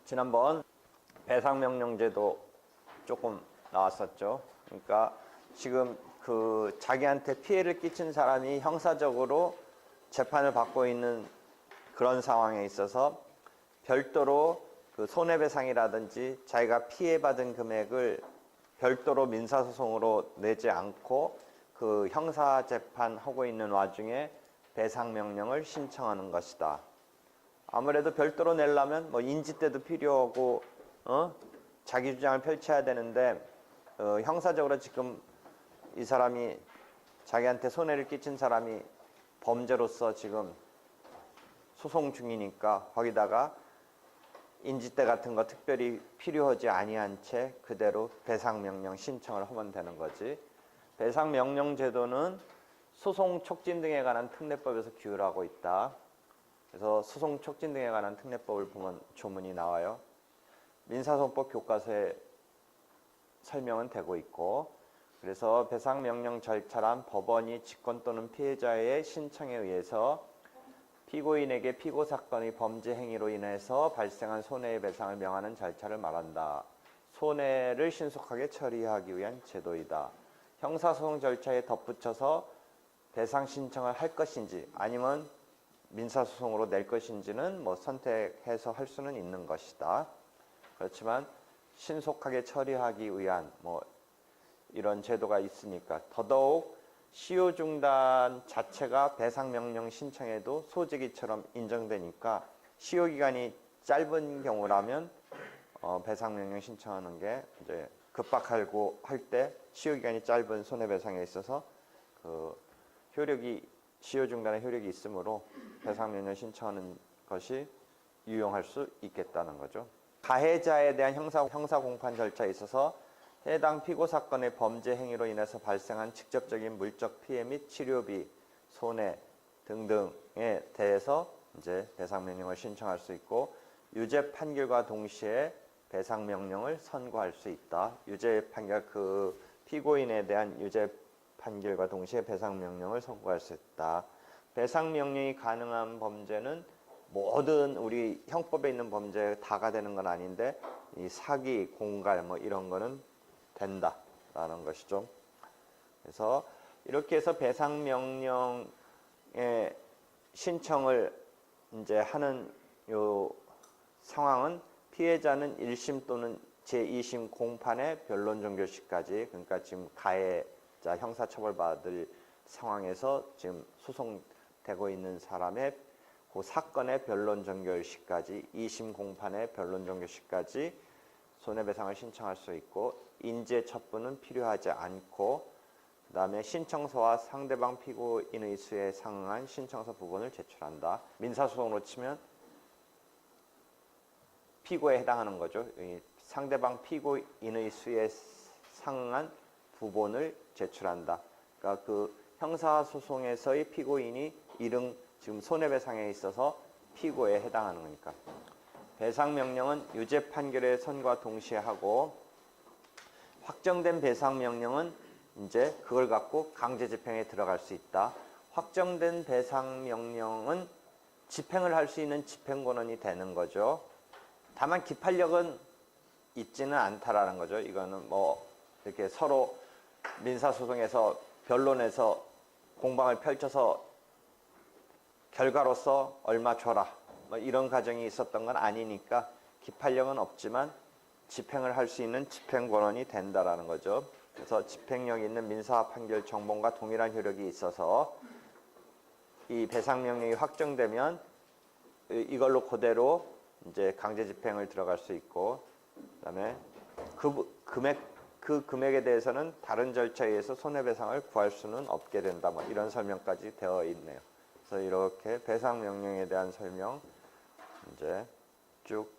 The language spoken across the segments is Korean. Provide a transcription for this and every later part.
지난번 배상명령제도 조금 나왔었죠. 그러니까 지금 그 자기한테 피해를 끼친 사람이 형사적으로 재판을 받고 있는 그런 상황에 있어서 별도로 그 손해배상이라든지 자기가 피해받은 금액을 별도로 민사소송으로 내지 않고 그 형사재판하고 있는 와중에 배상명령을 신청하는 것이다. 아무래도 별도로 내려면 뭐 인지때도 필요하고 자기 주장을 펼쳐야 되는데 형사적으로 지금 이 사람이 자기한테 손해를 끼친 사람이 범죄로서 지금 소송 중이니까 거기다가 인지때 같은 거 특별히 필요하지 아니한 채 그대로 배상명령 신청을 하면 되는 거지. 배상명령 제도는 소송 촉진 등에 관한 특례법에서 규율하고 있다. 그래서 소송 촉진 등에 관한 특례법을 보면 조문이 나와요. 민사소송법 교과서에 설명은 되고 있고, 그래서 배상명령 절차란 법원이 직권 또는 피해자의 신청에 의해서 피고인에게 피고 사건의 범죄 행위로 인해서 발생한 손해의 배상을 명하는 절차를 말한다. 손해를 신속하게 처리하기 위한 제도이다. 형사소송 절차에 덧붙여서 배상 신청을 할 것인지 아니면 민사소송으로 낼 것인지는 뭐 선택해서 할 수는 있는 것이다. 그렇지만 신속하게 처리하기 위한 뭐 이런 제도가 있으니까 더더욱 시효 중단 자체가 배상명령 신청에도 소지기처럼 인정되니까 시효 기간이 짧은 경우라면 배상명령 신청하는 게 이제 급박하고 할 때 시효 기간이 짧은 손해배상에 있어서 그 시효 중단의 효력이 있으므로 배상명령 신청하는 것이 유용할 수 있겠다는 거죠. 가해자에 대한 형사 공판 절차에 있어서 해당 피고 사건의 범죄 행위로 인해서 발생한 직접적인 물적 피해 및 치료비, 손해 등등에 대해서 이제 배상명령을 신청할 수 있고, 유죄 판결과 동시에 배상명령을 선고할 수 있다. 유죄 판결 그 피고인에 대한 유죄 판결과 동시에 배상명령을 선고할 수 있다. 배상명령이 가능한 범죄는 모든 우리 형법에 있는 범죄 다가 되는 건 아닌데 이 사기, 공갈 뭐 이런 거는 된다라는 것이죠. 그래서 이렇게 해서 배상명령의 신청을 이제 하는 요 상황은 피해자는 1심 또는 제2심 공판의 변론 종결시까지, 그러니까 지금 가해자 형사처벌받을 상황에서 지금 소송되고 있는 사람의 그 사건의 변론 종결시까지, 2심 공판의 변론 종결시까지 손해배상을 신청할 수 있고, 인재 첩부는 필요하지 않고, 그 다음에 신청서와 상대방 피고인의 수에 상응한 신청서 부본을 제출한다. 민사소송으로 치면 피고에 해당하는 거죠. 상대방 피고인의 수에 상응한 부본을 제출한다. 그러니까 그 형사소송에서의 피고인이 이른 지금 손해배상에 있어서 피고에 해당하는 거니까. 배상명령은 유죄 판결의 선고와 동시에 하고, 확정된 배상명령은 이제 그걸 갖고 강제집행에 들어갈 수 있다. 확정된 배상명령은 집행을 할 수 있는 집행권한이 되는 거죠. 다만 기판력은 있지는 않다라는 거죠. 이거는 뭐 이렇게 서로 민사소송에서 변론에서 공방을 펼쳐서 결과로서 얼마 줘라 뭐 이런 과정이 있었던 건 아니니까 기판력은 없지만 집행을 할 수 있는 집행권한이 된다라는 거죠. 그래서 집행력 있는 민사 판결 정본과 동일한 효력이 있어서 이 배상명령이 확정되면 이걸로 그대로 이제 강제 집행을 들어갈 수 있고, 그다음에 그 금액에 대해서는 다른 절차에 의해서 손해배상을 구할 수는 없게 된다. 뭐 이런 설명까지 되어 있네요. 그래서 이렇게 배상명령에 대한 설명 이제 쭉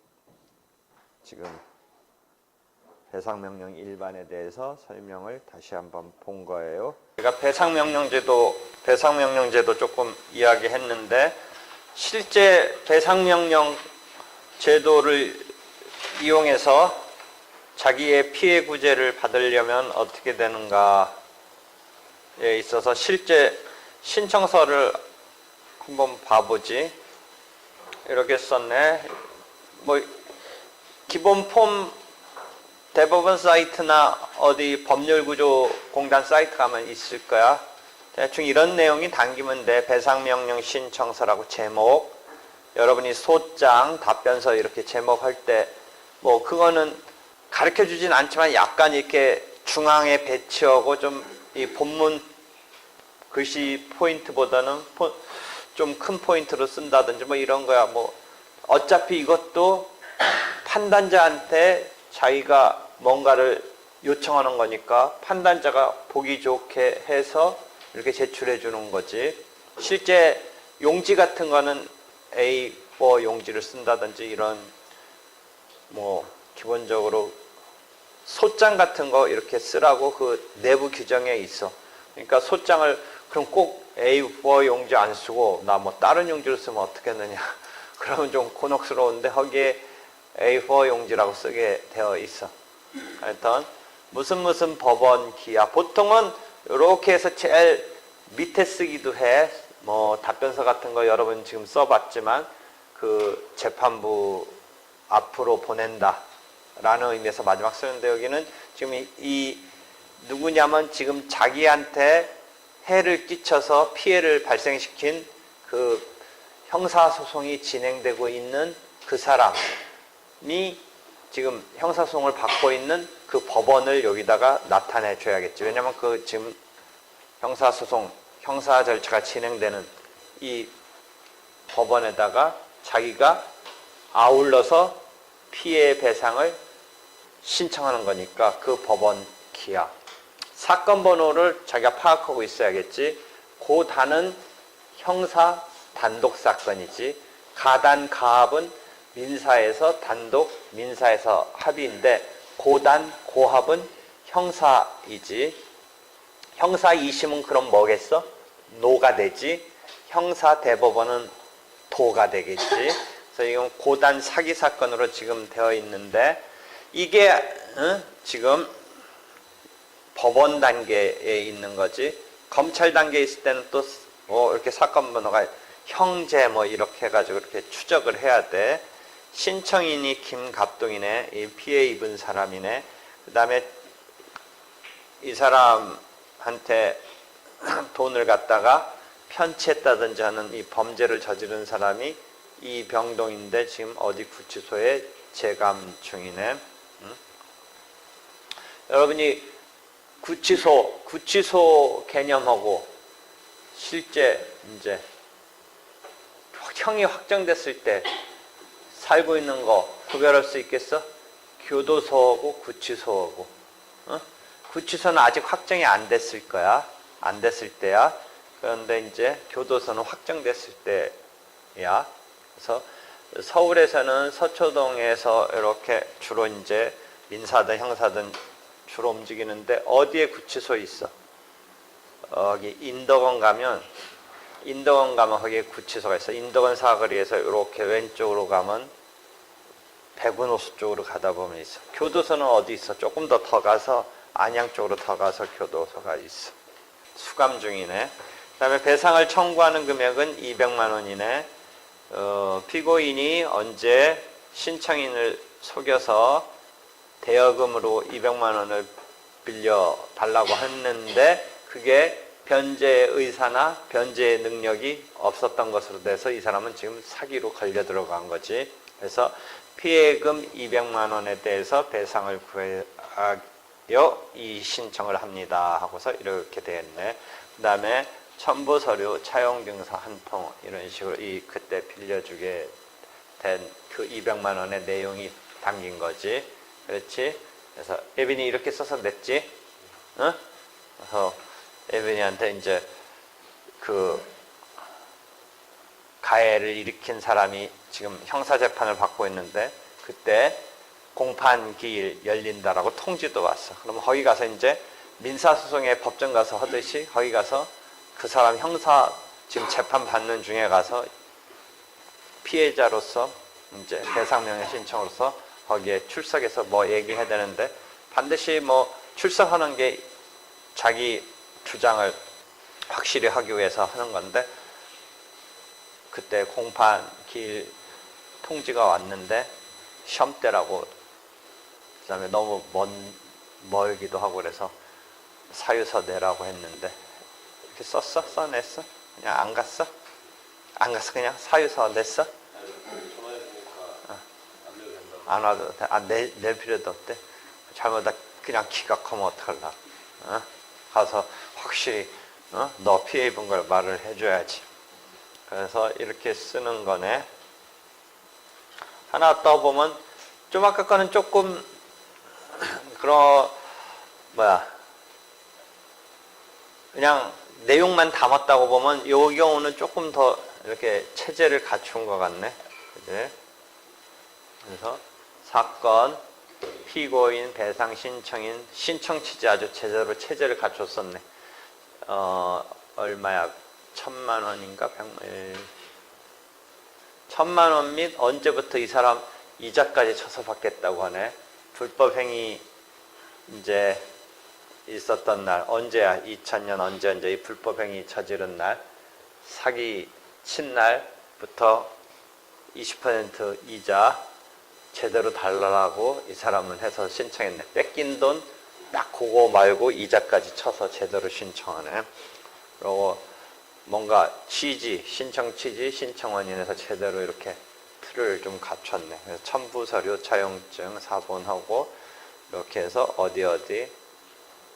지금 배상명령 일반에 대해서 설명을 다시 한번 본 거예요. 제가 배상명령제도 조금 이야기했는데, 실제 배상명령 제도를 이용해서 자기의 피해 구제를 받으려면 어떻게 되는가 있어서 실제 신청서를 한번 봐보지. 이렇게 썼네. 뭐 기본 폼 대법원 사이트나 어디 법률구조공단 사이트 가면 있을 거야. 대충 이런 내용이 담기면 돼. 배상명령 신청서라고 제목. 여러분이 소장, 답변서 이렇게 제목할 때 뭐 그거는 가르쳐 주진 않지만 약간 이렇게 중앙에 배치하고 좀 이 본문 글씨 포인트보다는 좀 큰 포인트로 쓴다든지 뭐 이런 거야. 뭐 어차피 이것도 판단자한테 자기가 뭔가를 요청하는 거니까 판단자가 보기 좋게 해서 이렇게 제출해 주는 거지. 실제 용지 같은 거는 A4 용지를 쓴다든지 이런 뭐 기본적으로 소장 같은 거 이렇게 쓰라고 그 내부 규정에 있어. 그러니까 소장을 그럼 꼭 A4 용지 안 쓰고 나 뭐 다른 용지를 쓰면 어떻겠느냐. 그러면 좀 곤혹스러운데 거기에 A4 용지라고 쓰게 되어 있어. 하여튼 무슨 법원 기하. 보통은 이렇게 해서 제일 밑에 쓰기도 해. 뭐 답변서 같은 거 여러분 지금 써봤지만 그 재판부 앞으로 보낸다 라는 의미에서 마지막 쓰는데 여기는 지금 이 누구냐면 지금 자기한테 해를 끼쳐서 피해를 발생시킨 그 형사소송이 진행되고 있는 그 사람이 지금 형사소송을 받고 있는 그 법원을 여기다가 나타내 줘야겠지. 왜냐면 그 지금 형사소송, 형사 절차가 진행되는 이 법원에다가 자기가 아울러서 피해 배상을 신청하는 거니까 그 법원 기하. 사건 번호를 자기가 파악하고 있어야겠지. 고단은 형사 단독 사건이지. 가단, 가합은 민사에서 단독, 민사에서 합의인데 고단, 고합은 형사이지. 형사 2심은 그럼 뭐겠어? 노가 되지. 형사 대법원은 도가 되겠지. 그래서 이건 고단 사기 사건으로 지금 되어 있는데 이게 지금 법원 단계에 있는 거지. 검찰 단계에 있을 때는 또 이렇게 사건 번호가 형제 뭐 이렇게 해가지고 이렇게 추적을 해야 돼. 신청인이 김갑동이네. 이 피해 입은 사람이네. 그 다음에 이 사람한테 돈을 갖다가 편취했다든지 하는 이 범죄를 저지른 사람이 이병동인데 지금 어디 구치소에 재감 중이네. 여러분이 구치소 개념하고 실제 이제 형이 확정됐을 때 살고 있는 거 구별할 수 있겠어? 교도소하고 구치소하고. 구치소는 아직 확정이 안 됐을 거야. 안 됐을 때야. 그런데 이제 교도소는 확정됐을 때야. 그래서 서울에서는 서초동에서 이렇게 주로 이제 민사든 형사든 주로 움직이는데 어디에 구치소 있어? 여기 인덕원 가면 거기에 구치소가 있어. 인덕원 사거리에서 이렇게 왼쪽으로 가면 백운호수 쪽으로 가다 보면 있어. 교도소는 어디 있어? 조금 더 가서 안양 쪽으로 더 가서 교도소가 있어. 수감 중이네. 그 다음에 배상을 청구하는 금액은 200만 원이네. 피고인이 언제 신청인을 속여서 대여금으로 200만 원을 빌려 달라고 했는데 그게 변제의 의사나 변제의 능력이 없었던 것으로 돼서 이 사람은 지금 사기로 걸려 들어간 거지. 그래서 피해금 200만 원에 대해서 배상을 구하여 이 신청을 합니다 하고서 이렇게 되었네. 그 다음에 첨부 서류, 차용 증서 한 통 이런 식으로 그때 빌려주게 된 그 200만 원의 내용이 담긴 거지. 그렇지? 그래서 에빈이 이렇게 써서 냈지? 응? 그래서 에빈이한테 이제 그 가해를 일으킨 사람이 지금 형사재판을 받고 있는데 그때 공판기일 열린다라고 통지도 왔어. 그럼 거기 가서 이제 민사소송에 법정 가서 하듯이 거기 가서 그 사람 형사 지금 재판 받는 중에 가서 피해자로서 이제 배상명령 신청으로서 거기에 출석해서 뭐 얘기해야 되는데 반드시 뭐 출석하는 게 자기 주장을 확실히 하기 위해서 하는 건데 그때 공판 기일 통지가 왔는데 시험 때라고 그다음에 너무 멀기도 하고 그래서 사유서 내라고 했는데 이렇게 썼어? 써냈어? 그냥 안 갔어? 안 갔어? 그냥 사유서 냈어? 안 와도 돼. 낼 필요도 없대. 잘못하다 그냥 기각하면 어떡할라. 가서 확실히 너 피해 입은 걸 말을 해줘야지. 그래서 이렇게 쓰는 거네. 하나 떠보면 좀 아까 거는 조금 그냥 내용만 담았다고 보면 이 경우는 조금 더 이렇게 체제를 갖춘 것 같네. 그치? 그래서 사건, 피고인, 배상 신청인, 신청 취지 아주 제대로 체제를 갖췄었네. 얼마야? 1,000만 원인가? 1,000만 원 및 언제부터 이 사람 이자까지 쳐서 받겠다고 하네. 불법행위 이제 있었던 날, 언제야? 2000년 언제 이 불법행위 저지른 날, 사기 친 날부터 20% 이자 제대로 달라고 이 사람은 해서 신청했네. 뺏긴 돈 딱 그거 말고 이자까지 쳐서 제대로 신청하네. 그리고 뭔가 취지, 신청 취지, 신청 원인에서 제대로 이렇게 틀을 좀 갖췄네. 그래서 첨부 서류, 차용증, 사본하고 이렇게 해서 어디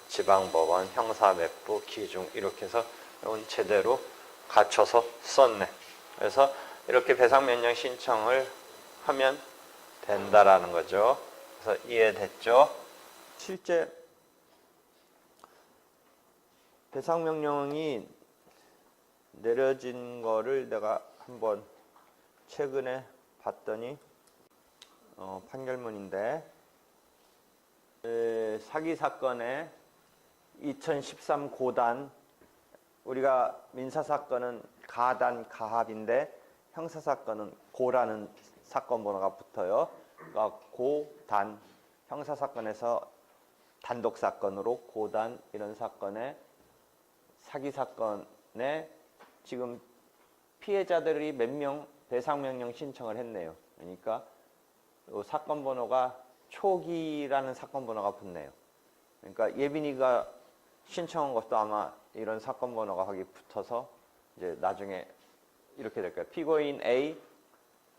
지방법원, 형사맵부, 기중 이렇게 해서 이건 제대로 갖춰서 썼네. 그래서 이렇게 배상명령 신청을 하면 된다라는 거죠. 그래서 이해됐죠? 실제 배상명령이 내려진 거를 내가 한번 최근에 봤더니 판결문인데 사기 사건의 2013 고단, 우리가 민사사건은 가단, 가합인데 형사사건은 고라는 사건 번호가 붙어요. 그러니까 고단, 형사사건에서 단독사건으로 고단 이런 사건에 사기 사건에 지금 피해자들이 몇 명 배상명령 신청을 했네요. 그러니까 이 사건 번호가 초기라는 사건 번호가 붙네요. 그러니까 예빈이가 신청한 것도 아마 이런 사건 번호가 거기 붙어서 이제 나중에 이렇게 될 거예요. 피고인 A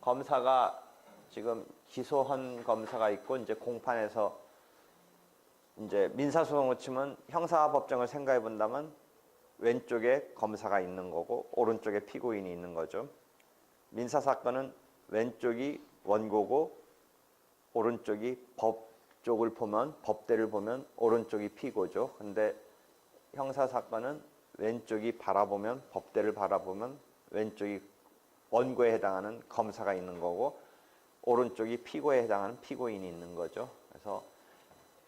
검사가 지금 기소한 검사가 있고 이제 공판에서 이제 민사소송을 치면 형사법정을 생각해 본다면 왼쪽에 검사가 있는 거고 오른쪽에 피고인이 있는 거죠. 민사사건은 왼쪽이 원고고 오른쪽이 법 쪽을 보면 법대를 보면 오른쪽이 피고죠. 근데 형사사건은 왼쪽이 바라보면 법대를 바라보면 왼쪽이 원고에 해당하는 검사가 있는 거고 오른쪽이 피고에 해당하는 피고인이 있는 거죠. 그래서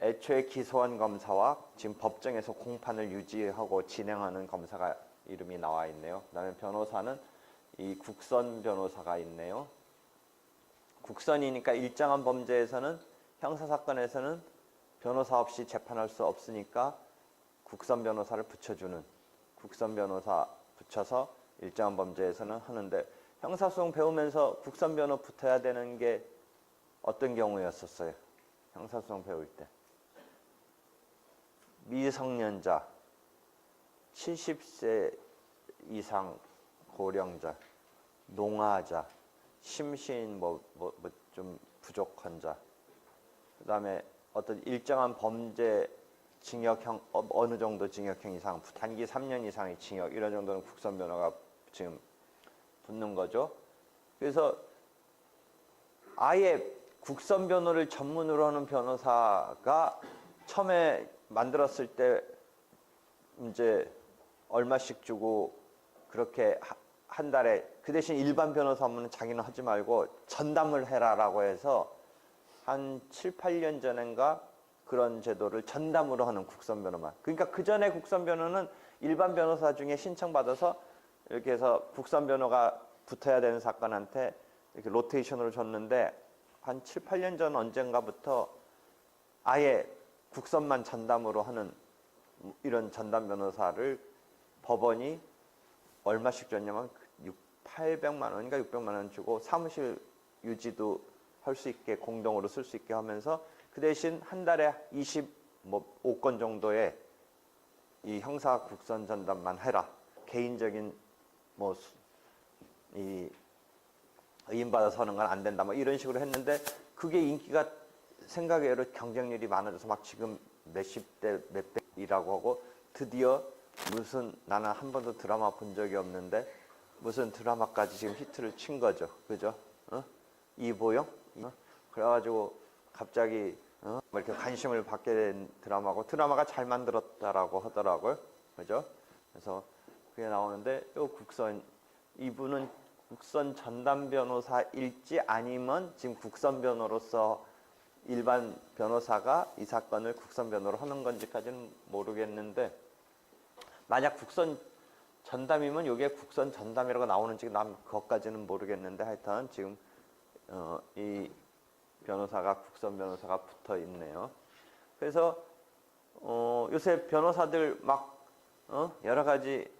애초에 기소한 검사와 지금 법정에서 공판을 유지하고 진행하는 검사가 이름이 나와 있네요. 그다음에 변호사는 이 국선 변호사가 있네요. 국선이니까 일정한 범죄에서는 형사사건에서는 변호사 없이 재판할 수 없으니까 국선 변호사를 붙여주는 국선 변호사 붙여서 일정한 범죄에서는 하는데 형사소송 배우면서 국선 변호 붙어야 되는 게 어떤 경우였었어요? 형사소송 배울 때. 미성년자, 70세 이상 고령자, 농아자, 심신 좀 부족한 자, 그 다음에 어떤 일정한 범죄 징역형, 어느 정도 징역형 이상, 단기 3년 이상의 징역 이런 정도는 국선 변호가 지금 붙는 거죠. 그래서 아예 국선 변호를 전문으로 하는 변호사가 처음에 만들었을 때 이제 얼마씩 주고 그렇게 한 달에 그 대신 일반 변호사 업무는 자기는 하지 말고 전담을 해라라고 해서 한 7, 8년 전인가 그런 제도를 전담으로 하는 국선 변호만. 그러니까 그 전에 국선 변호는 일반 변호사 중에 신청받아서 이렇게 해서 국선 변호가 붙어야 되는 사건한테 이렇게 로테이션으로 줬는데 한 7, 8년 전 언젠가부터 아예 국선만 전담으로 하는 이런 전담 변호사를 법원이 얼마씩 줬냐면 800만 원인가 600만 원 주고 사무실 유지도 할 수 있게 공동으로 쓸 수 있게 하면서 그 대신 한 달에 25건 정도의 이 형사 국선 전담만 해라. 개인적인 뭐 이 의인 받아서 하는 건 안 된다. 뭐 이런 식으로 했는데 그게 인기가 생각외로 경쟁률이 많아져서 막 지금 몇십 대 몇백이라고 하고 드디어 무슨 나는 한 번도 드라마 본 적이 없는데 무슨 드라마까지 지금 히트를 친 거죠. 그죠? 이보영? 그래가지고 갑자기 뭐 이렇게 관심을 받게 된 드라마고 드라마가 잘 만들었다라고 하더라고요. 그죠? 그래서 그게 나오는데 요 국선 이분은 국선 전담 변호사일지 아니면 지금 국선 변호로서 일반 변호사가 이 사건을 국선 변호로 하는 건지까지는 모르겠는데 만약 국선 전담이면 이게 국선 전담이라고 나오는지 난 그것까지는 모르겠는데 하여튼 지금 이 변호사가 국선 변호사가 붙어 있네요. 그래서 요새 변호사들 막 여러 가지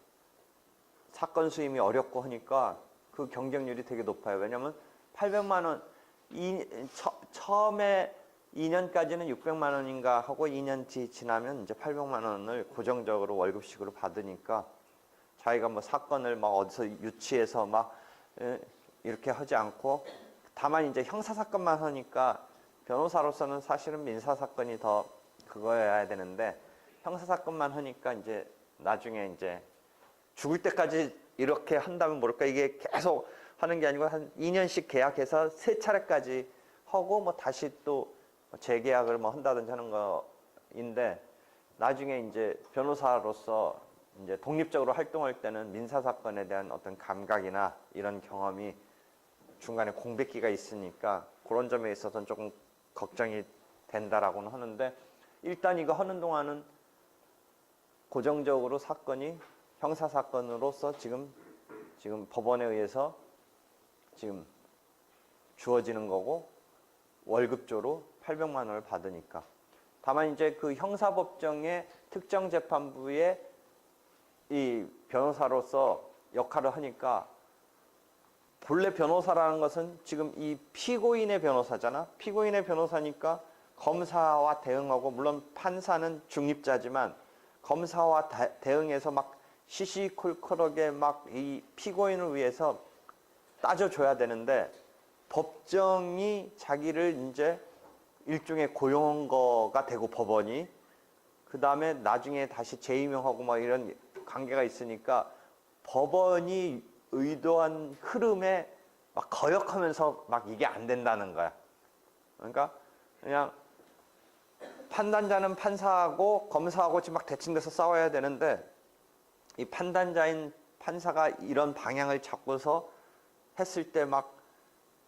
사건 수임이 어렵고 하니까 그 경쟁률이 되게 높아요. 왜냐하면 800만 원 처음에 2년까지는 600만 원인가 하고 2년 지나면 이제 800만 원을 고정적으로 월급식으로 받으니까 자기가 뭐 사건을 막 어디서 유치해서 막 이렇게 하지 않고 다만 이제 형사 사건만 하니까 변호사로서는 사실은 민사 사건이 더 그거여야 되는데 형사 사건만 하니까 이제 나중에 이제 죽을 때까지 이렇게 한다면 모를까 이게 계속 하는 게 아니고 한 2년씩 계약해서 3차례까지 하고 뭐 다시 또 재계약을 뭐 한다든지 하는 거인데 나중에 이제 변호사로서 이제 독립적으로 활동할 때는 민사 사건에 대한 어떤 감각이나 이런 경험이 중간에 공백기가 있으니까 그런 점에 있어서는 조금 걱정이 된다라고는 하는데 일단 이거 하는 동안은 고정적으로 사건이 형사 사건으로서 지금 법원에 의해서 지금 주어지는 거고 월급조로 800만 원을 받으니까 다만 이제 그 형사법정의 특정 재판부의 이 변호사로서 역할을 하니까 본래 변호사라는 것은 지금 이 피고인의 변호사잖아. 피고인의 변호사니까 검사와 대응하고 물론 판사는 중립자지만 검사와 대응해서 막 시시콜콜하게 막 이 피고인을 위해서 따져줘야 되는데 법정이 자기를 이제 일종의 고용한 거가 되고 법원이 그 다음에 나중에 다시 재임용하고 막 이런 관계가 있으니까 법원이 의도한 흐름에 막 거역하면서 막 이게 안 된다는 거야. 그러니까 그냥 판단자는 판사하고 검사하고 지금 막 대칭돼서 싸워야 되는데 이 판단자인 판사가 이런 방향을 잡고서 했을 때 막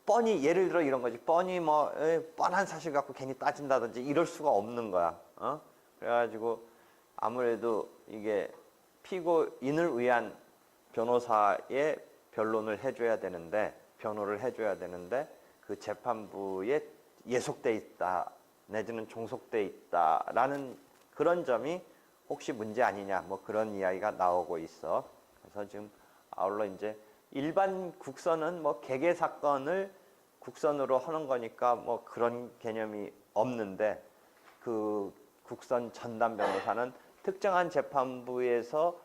뻔히 예를 들어 이런 거지. 뻔히 뭐 뻔한 사실 갖고 괜히 따진다든지 이럴 수가 없는 거야. 그래가지고 아무래도 이게 피고인을 위한 변호사의 변론을 해줘야 되는데 변호를 해줘야 되는데 그 재판부에 예속돼 있다 내지는 종속돼 있다라는 그런 점이 혹시 문제 아니냐 뭐 그런 이야기가 나오고 있어. 그래서 지금 아울러 이제 일반 국선은 뭐 개개 사건을 국선으로 하는 거니까 뭐 그런 개념이 없는데 그 국선 전담 변호사는 특정한 재판부에서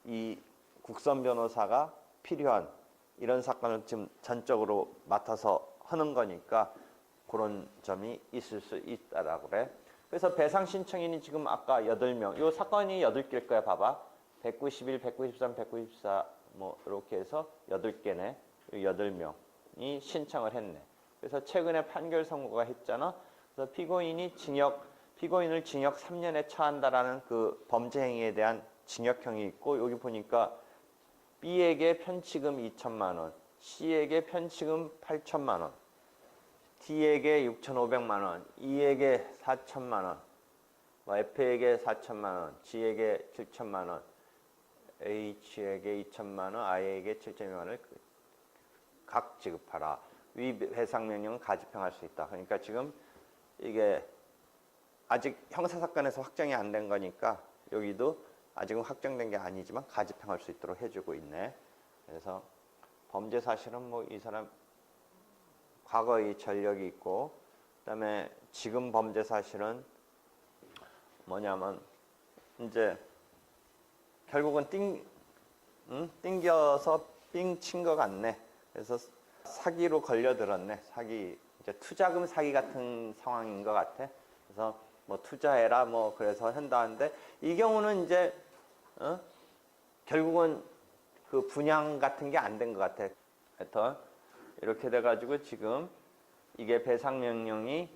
이 국선 변호사가 필요한 이런 사건을 지금 전적으로 맡아서 하는 거니까 그런 점이 있을 수 있다라고 그래. 그래서 배상 신청인이 지금 아까 8명. 이 사건이 8개일 거야. 봐봐. 191, 193, 194 뭐 이렇게 해서 8개네. 8명이 신청을 했네. 그래서 최근에 판결 선고가 했잖아. 그래서 피고인을 징역 3년에 처한다라는 그 범죄 행위에 대한 징역형이 있고 여기 보니까 B에게 편취금 2천만 원, C에게 편취금 8천만 원, D에게 6,500만 원, E에게 4천만 원, F에게 4천만 원, G에게 7천만 원, H에게 2천만 원, I에게 7천만 원을 각 지급하라. 위 배상 명령은 가집행할 수 있다. 그러니까 지금 이게 아직 형사사건에서 확정이 안 된 거니까 여기도 아직은 확정된 게 아니지만 가집행할 수 있도록 해주고 있네. 그래서 범죄 사실은 뭐 이 사람 과거의 전력이 있고, 그다음에 지금 범죄 사실은 뭐냐면 이제 결국은 띵겨서 삥 친 것 같네. 그래서 사기로 걸려들었네. 사기, 이제 투자금 사기 같은 상황인 것 같아. 그래서 뭐 투자해라 뭐 그래서 한다는데, 이 경우는 이제 결국은 그 분양 같은 게 안 된 것 같아. 하여튼 이렇게 돼가지고 지금 이게 배상 명령이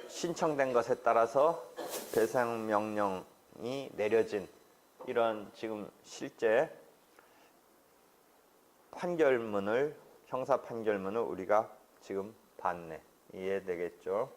신청된 것에 따라서 배상 명령이 내려진 이런 지금 실제 판결문을, 형사 판결문을 우리가 지금 봤네. 이해되겠죠?